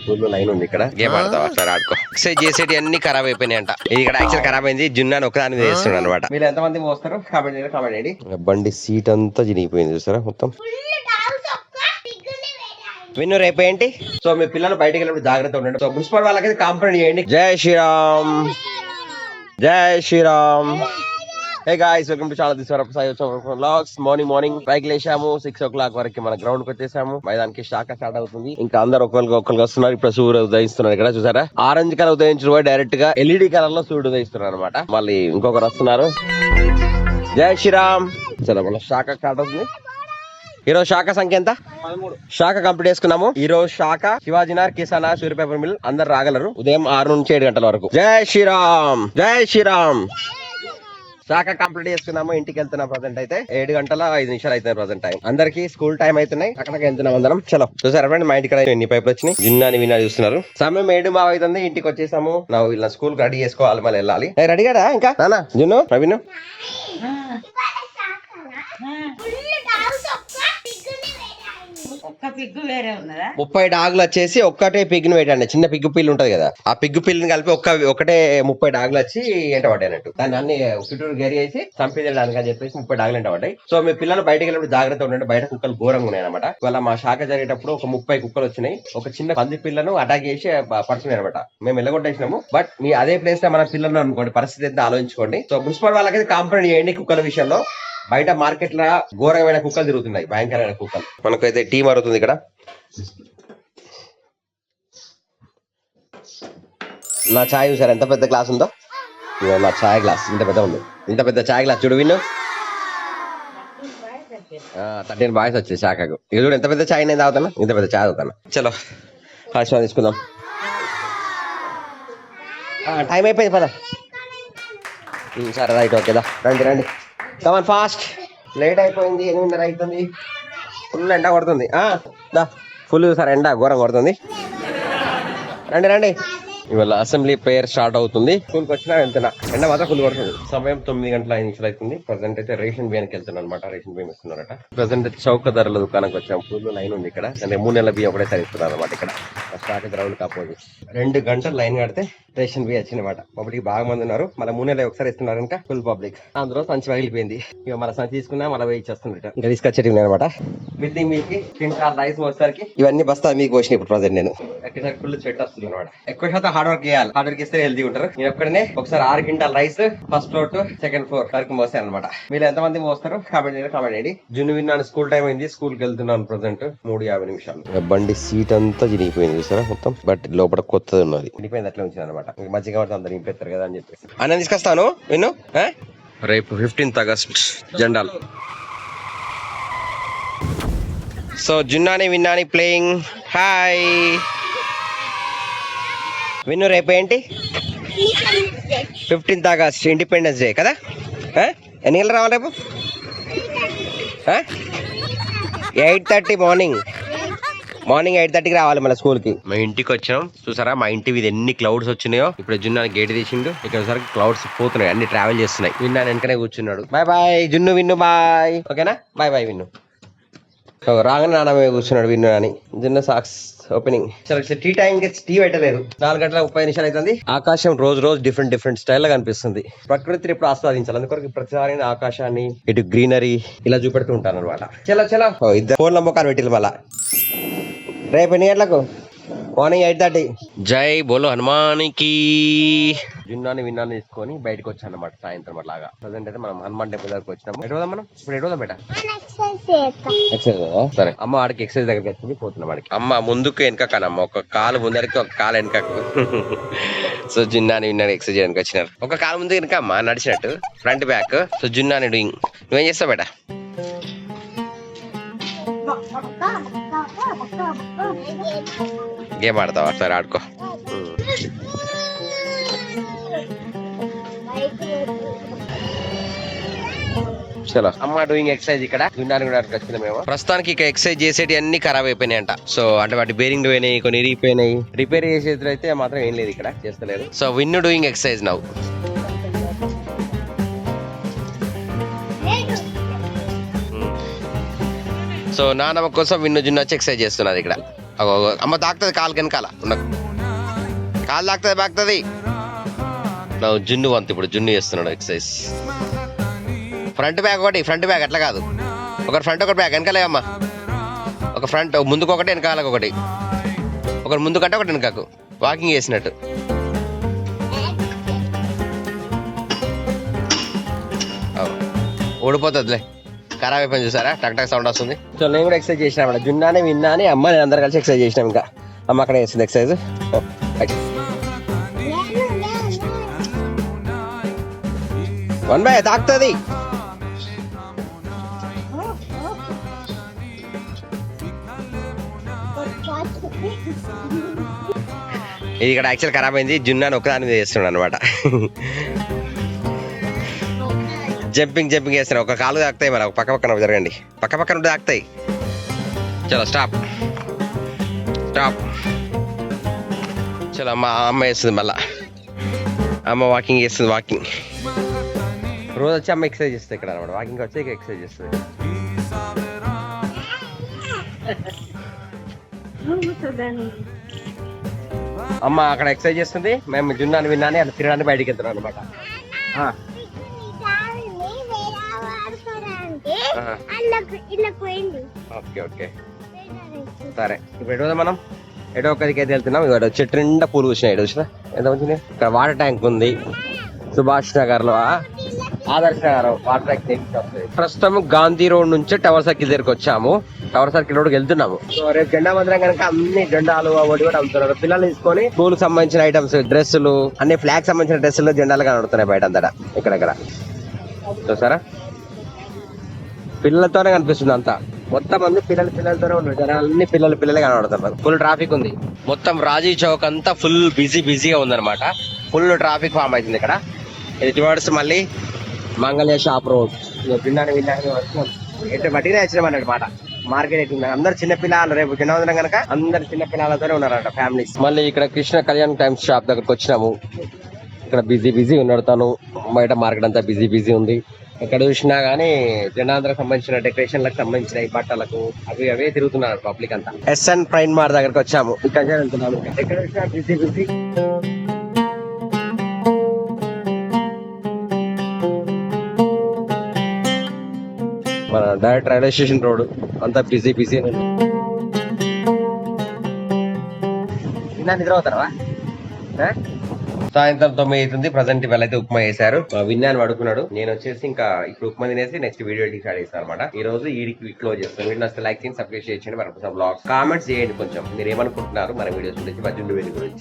Full line ఉంది ఇక్కడ. Game ఆడతావా? సరే ఆడుకో. ఎక్సైజ్ చేసేటి అన్ని ఖరాబ్ అయిపోయినాయి అంట. ఇది ఇక్కడ యాక్చువల్ ఖరాబ్ అయింది. జున్నాను ఒకదాని చేస్తున్నాడు అనమాట. మీరు ఎంత మంది మోస్తారు? కామెంట్ చేయండి. బండి సీట్ అంతా చినిగిపోయింది చూసారా మొత్తం. విన్ను రేపు ఏంటి? సో మీ పిల్లలు బయటకు వెళ్ళినప్పుడు జాగ్రత్త ఉండండి. సో మున్సిపల్ వాళ్ళకైతే కాంప్లైంట్ చేయండి. జై శ్రీరామ్, జై Shriram. Hey guys, welcome to channel. Vlogs. Morning bike లేసాము. 6 o'clock వరకు మన గ్రౌండ్ కి వచ్చేసాము. మైదానికి స్టార్ట్ అవుతుంది. ఇంకా అందరు ఒకరికి వస్తున్నారు. ఇప్పుడు సూర్యుడు ఉదయిస్తున్నారు. ఇక్కడ చూసారా, ఆరెంజ్ కలర్ ఉదయించడం డైరెక్ట్ గా LED కలర్ లో సూర్యుడు ఉదయిస్తున్నారు అనమాట. మళ్ళీ ఇంకొకరు వస్తున్నారు. జై శ్రీరామ్. చలో మన శాఖ స్టార్ట్ అవుతుంది. ఈరోజు శాఖ సంఖ్య ఎంత? 13. శాఖ కంప్లీట్ చేసుకున్నాము. ఈ రోజు శాఖ శివాజీనగర్, కిసానా, సూర్య పేపర్ మిల్ అందరు రాగలరు. ఉదయం 6 నుంచి 7 గంటల వరకు. జై శ్రీరామ్, జై శ్రీరామ్. శాఖ కంప్లీట్ చేసుకున్నాము. ఇంటికి వెళ్తున్నాం. ప్రజెంట్ అయితే 7:05 అవుతుంది ప్రజెంట్ టైం. అందరికి స్కూల్ టైం అవుతున్నాయి. అక్కడికి వెళ్తున్నాం అందరం. చలో చూసారా ఫ్రెండ్, మా ఇంటికి ఎన్ని పైపులు వచ్చినాయి. విన్నా చూస్తున్నారు. సమయం 7 అవుతుంది. ఇంటికి వచ్చేసాము. నా వీళ్ళ స్కూల్ రెడీ చేసుకోవాలి, మళ్ళీ వెళ్ళాలి. రెడీ కదా ఇంకా నానా జున్ను ప్రవీణ్? ఒక్క పిగ్గు వేరే ఉన్నదా? 30 డాగులు వచ్చేసి ఒక్కటే పిగ్ను పెట్టండి. చిన్న పిగ్గు పిల్లి ఉంటది కదా, ఆ పిగ్గు పిల్లిని కలిపి ఒకటే 30 డాగులు వచ్చి ఎంట పడ్డాయన్నట్టు. దాన్ని అన్ని చుట్టూరు గరి వేసి చంపేయడానికి అని చెప్పేసి 30 డాగులు ఎంట పడ్డాయి. సో మీ పిల్లలు బయటకు వెళ్ళినప్పుడు జాగ్రత్త ఉండండి. బయట కుక్కలు ఘోరంగా ఉన్నాయి అనమాట. ఇవాళ మా శాఖ జరిగేటప్పుడు ఒక 30 కుక్కలు వచ్చినాయి. ఒక చిన్న పంది పిల్లను అటాక్ చేసి పడుతున్నాయి అనమాట. మేము వెళ్ళగొట్టేసినాము. బట్ మీ అదే ప్లేస్ లో మన పిల్లలు అనుకోండి, పరిస్థితి ఎంత ఆలోచించుకోండి. సో మున్సిపల్ వాళ్ళకైతే కాంప్లైంట్ చేయండి కుక్కల విషయంలో. బయట మార్కెట్ లో ఘోరమైన కుక్కలు తిరుగుతున్నాయి, భయంకరమైన కుక్కలు. మనకైతే టీ మారుతుంది ఇక్కడ. నా ఛాయ్ చూసారు ఎంత పెద్ద గ్లాస్ ఉందో. నా ఛాయ్ గ్లాస్ ఇంత పెద్ద ఉంది. ఇంత పెద్ద ఛాయ్ గ్లాస్ చూడు విన్ను. 13 బాయ్స్ వచ్చాయి శాఖకు. ఇక చూడు ఎంత పెద్ద ఛాయ్ నేను తాగుతాను. ఇంత పెద్ద ఛాయ్ తాగుతాను. చలో ఆశీర్వాదం తీసుకుందాం. టైం అయిపోయింది పద. సరే రైట్, ఓకేదా. రండి కమన్ ఫాస్ట్. లేట్ అయిపోయింది. 8:30 అవుతుంది. ఫుల్ ఎండ కొడుతుంది. ఫుల్ సార్ ఎండ ఘోరం కొడుతుంది. రండి. ఇవాళ అసెంబ్లీ ప్రేయర్ స్టార్ట్ అవుతుంది. స్కూల్కి వచ్చినా వెళ్తున్నా. ఎండ మాత్రం ఫుల్ కొడుతుంది. సమయం 9:05 అవుతుంది. ప్రజెంట్ అయితే రేషన్ బియ్యానికి వెళ్తున్నాను అనమాట. రేషన్ బియ్యం ఇస్తున్నారట. ప్రజెంట్ అయితే చౌక ధరల దుకాణానికి వచ్చాం. ఫుల్ లైన్ ఉంది ఇక్కడ. అంటే 3 నెలల బియ్యం ఒకటేసారి ఇస్తున్నారు అనమాట. ఇక్కడ స్టాక్ గ్రౌండ్ కాకపోతే 2 గంటలు లైన్ కడితే రేషన్ బియ్యం వచ్చినమాట. పబ్లిక్ బాగా మంది ఉన్నారు. మళ్ళీ 3 నెలలు ఒకసారి ఇస్తున్నారు ఇంకా ఫుల్ పబ్లిక్. అందులో సంచి పగిలిపోయింది. ఇక మన సంచి తీసుకున్నా మళ్ళీ వేయి ఇచ్చేస్తున్నారు. ఇంకా తీసుకొచ్చేటి అనమాట. బిల్డింగ్ మీకు క్వింటాల్ రైస్ వచ్చేసరికి ఇవన్నీ బస్తా మీకు వచ్చినాయి. ఇప్పుడు ప్రజెంట్ నేను ఎక్కడ ఫుల్ చెట్టు వస్తుంది అనమాట. ఎక్కువ శాతం హార్డ్ వర్క్ చేయాలి. హార్డ్ వర్క్ ఇస్తే హెల్తీ ఉంటారు. నేను ఒక్కడనే ఒకసారి 6 quintal rice first floor to second floor వరకు మోస్తాను అనమాట. మీరు ఎంత మంది మోస్తారు? కామెంట్ చేయండి. జున్ను విన్నాను. స్కూల్ టైం అయింది. స్కూల్ కి వెళ్తున్నాను. ప్రజెంట్ 3:50. బండి సీట్ అంతా చినిగిపోయింది చూసారా మొత్తం. బట్ లోపల కొత్తది ఉన్నది. చినిగిపోయింది అట్లా ఉంచింది అనమాట. మధ్యగా పడితే అందరు నింపేస్తారు కదా అని చెప్పేసి అన్న తీసుకొస్తాను. విన్ను రేపు 15th August జెండాలు. సో విన్నాని ప్లేయింగ్. హాయ్ విన్ను, రేపు ఏంటి? 15th August ఇండిపెండెన్స్ డే కదా. ఎన్ని గంటలు రావాలి రేపు? 8:30 మార్నింగ్ 8:30కి రావాలి మన స్కూల్ కి. మా ఇంటికి వచ్చాం. చూసారా మా ఇంటి మీద ఎన్ని క్లౌడ్స్ వచ్చినాయో. ఇప్పుడు జున్ను గేట్ తీసిండు. ఇక్కడ సరికి క్లౌడ్స్ పోతున్నాయి, అన్ని ట్రావెల్ చేస్తున్నాయి. విన్నాను వెనకనే కూర్చున్నాడు. బాయ్ జున్ను విన్ను బాయ్. ఓకేనా, బాయ్ విన్ను. రాగానే నాన్న కూర్చున్నాడు విన్ను అని. జున్ను socks opening. Tea time tea పెట్టలేదు. 4:30 అవుతుంది. ఆకాశం రోజు డిఫరెంట్ స్టైల్ గా కనిపిస్తుంది. ప్రకృతిని ఇప్పుడు ఆస్వాదించాలి. అందుకొరకు ప్రతిసారి ఆకాశాన్ని ఇటు గ్రీనరీ ఇలా చూపెడుతూ ఉంటాను అనమాట. చలో ఇద్దరు ఫోన్ నమ్మకాలు పెట్టిల్లు. మళ్ళా రేపు ఎన్ని గంటలకు? మార్నింగ్ 8:30. జై బోలో హనుమానికి. జున్నాని విన్నాను తీసుకొని బయటకు వచ్చాను అనమాట సాయంత్రం అలాగా. ప్రజెంట్ అయితే మనం హనుమాన్ టెంపుల్ దగ్గరకు వచ్చినాము. ఎటు పోదాం మనం ఇప్పుడు? ఎటు పోదాం బేట? ఎక్సర్సైజ్. సరే అమ్మ ఆడికి ఎక్సర్సైజ్ దగ్గరికి వచ్చింది. పోతున్నాం ఆడికి. అమ్మ ముందుకు వెనకనమ్మ, ఒక కాలు ముందరికి ఒక కాలు వెనకకు. సో జున్నాని విన్నాను ఎక్సర్సైజ్ చేయడానికి వచ్చినారు. ఒక కాలు ముందు వెనక అమ్మ నడిచినట్టు ఫ్రంట్ బ్యాక్. సో జున్నాని డూయింగ్. నువ్వేం చేస్తావు బేట? గేమ్ ఆడతావా? సరే ఆడుకో. చలో అమ్మ డూయింగ్ ఎక్సర్సైజ్ ఇక్కడ. జున్నాని కూడా వచ్చింది మేము. ప్రస్తుతానికి ఇక ఎక్సర్సైజ్ చేసేటి అన్ని ఖరాబ్ అయిపోయినాయి అంట. సో అంటే వాటి బేరింగ్ పోయినాయి, కొన్ని ఇరిగిపోయినాయి. రిపేర్ చేసేది అయితే మాత్రం ఏం లేదు ఇక్కడ, చేస్తలేదు. సో విన్ను డూయింగ్ ఎక్సర్సైజ్ నౌ. సో నానమ్మ కోసం విన్ను జున్ను వచ్చి ఎక్సర్సైజ్ చేస్తున్నది ఇక్కడ. అమ్మ తాకుతుంది కాలు వెనకాల కాలు తాకుతుంది బాగుతుంది. జున్ను వంతు ఇప్పుడు జున్ను చేస్తున్నాడు ఎక్సర్సైజ్. ఫ్రంట్ బ్యాగ్ ఒకటి, ఫ్రంట్ బ్యాగ్ అట్లా కాదు, ఒకటి ఫ్రంట్ ఒకటి బ్యాగ్ వెనకాలే అమ్మ. ఒక ఫ్రంట్ ముందుకు ఒకటి వెనకాలకు ఒకటి, ఒకటి ముందు కంటే ఒకటి వెనకాకు వాకింగ్ చేసినట్టు. ఓడిపోతుందిలే, ఖరాబ్ అయిపోయింది చూసారా, టక్ టక్ సౌండ్ వస్తుంది. సో నేను కూడా ఎక్సర్సైజ్ చేసినా, జున్నానే విన్నాని అమ్మ నేను అందరు కలిసి ఎక్సర్సైజ్ చేసినాం. ఇంకా అమ్మ అక్కడ చేస్తుంది ఎక్సర్సైజ్. వన్ బై తాకుతుంది. ఇది ఇక్కడ యాక్చువల్ ఖరాబ్ అయింది, జున్నాను ఒకదాని మీద చేస్తున్నాడు అనమాట. జంపింగ్ చేస్తారు, ఒక కాలు తాకుతాయి, మరి ఒక పక్కన జరగండి, పక్కన ఉంటే తాకుతాయి. చలో స్టాప్. చలో అమ్మ వేస్తుంది, మళ్ళా అమ్మ వాకింగ్ చేస్తుంది. వాకింగ్ రోజు వచ్చి అమ్మ ఎక్సర్సైజ్ చేస్తుంది ఇక్కడ అనమాట. వాకింగ్ వచ్చి ఇక ఎక్సర్సైజ్ చేస్తుంది. అమ్మ అక్కడ ఎక్సర్సైజ్ చేస్తుంది, మేము జున్నాను విన్నాని అట్లా తిరగడానికి బయటికి వెళ్తున్నాం అనమాట. ఓకే సరే, ఇప్పుడు ఎటు మనం ఎటో ఒకరికి అయితే వెళ్తున్నాం. ఇక్కడ చెట్టు నిండా పూలు కూర్చున్నాయి. చూసినా ఎంత వచ్చింది. ఇక్కడ వాటర్ ట్యాంక్ ఉంది సుభాష్ నగర్ లో, ఆదర్శ నగర్ వాటర్ ట్యాంక్. ప్రస్తుతం గాంధీ రోడ్ నుంచి టవర్ సర్కిల్ దగ్గరకు వచ్చాము. టవర్ సర్కిల్ రోడ్కి వెళ్తున్నాము. సో రేపు జెండా మందిరం కనుక అన్ని జెండాలు అవన్నీ కూడా అమ్ముతున్నారు. పిల్లలు తీసుకొని స్కూల్ సంబంధించిన ఐటమ్స్, డ్రెస్సులు, అన్ని ఫ్లాగ్ సంబంధించిన డ్రెస్సులు, జెండాలు కనబడుతున్నాయి బయట అంతటా. ఇక్కడెక్కడ చూసారా, పిల్లలతోనే కనిపిస్తుంది అంతా. మొత్తం మంది పిల్లలతోనే ఉన్నారు. జనాలన్నీ పిల్లలే కనబడుతున్నారు. ఫుల్ ట్రాఫిక్ ఉంది. మొత్తం రాజీ చౌక్ అంతా ఫుల్ బిజీగా ఉందన్నమాట. ఫుల్ ట్రాఫిక్ ఫామ్ అవుతుంది ఇక్కడ. ఇది టువర్డ్స్ మళ్ళీ మంగళ్య షాప్ రోడ్. విన్నాను బట్టినే వచ్చినాం అన్నమాట. మార్కెట్ అవుతుంది. అందరు చిన్నపిల్లలు, రేపు జనవందనం కనుక అందరు చిన్నపిల్లలతోనే ఉన్నారట, ఫ్యామిలీస్. మళ్ళీ ఇక్కడ కృష్ణ కళ్యాణ్ టైమ్స్ షాప్ దగ్గరకు వచ్చినాము. ఇక్కడ బిజీ ఉన్నాడు తను. బయట మార్కెట్ అంతా బిజీ ఉంది. ఎక్కడ చూసినా గానీ జనాంధ్రకు సంబంధించిన డెకరేషన్లకు సంబంధించిన బట్టలకు అవే తిరుగుతున్నారు పబ్లిక్ అంతా. ఎస్ఎన్ ప్రైన్ మార్ దగ్గరకు వచ్చాము. ఇక్కడ వెళ్తున్నాము. ఎక్కడ చూసినా బిజీ. మన డైరెక్ట్ రైల్వే స్టేషన్ రోడ్ అంతా బిజీ. నిద్ర అవుతారా? సాయంత్రం 9 అవుతుంది. ప్రజెంట్ వెళ్ళైతే ఉప్మా చేశారు. విన్నాను పడుకున్నాడు. నేను వచ్చేసి ఇంకా ఇప్పుడు ఉప్మా తినేసి నెక్స్ట్ వీడియో స్టార్ట్ చేస్తాను అనమాట. ఈ రోజు ఈ క్లోజ్ చేస్తాను. వీడియో నచ్చితే లైక్ చేయండి, సబ్స్క్రైబ్ చేయండి. మన బ్లాగ్స్ కామెంట్స్ చేయండి. కొంచెం మీరు ఏమనుకుంటున్నారు మన వీడియోస్ గురించి, గురించి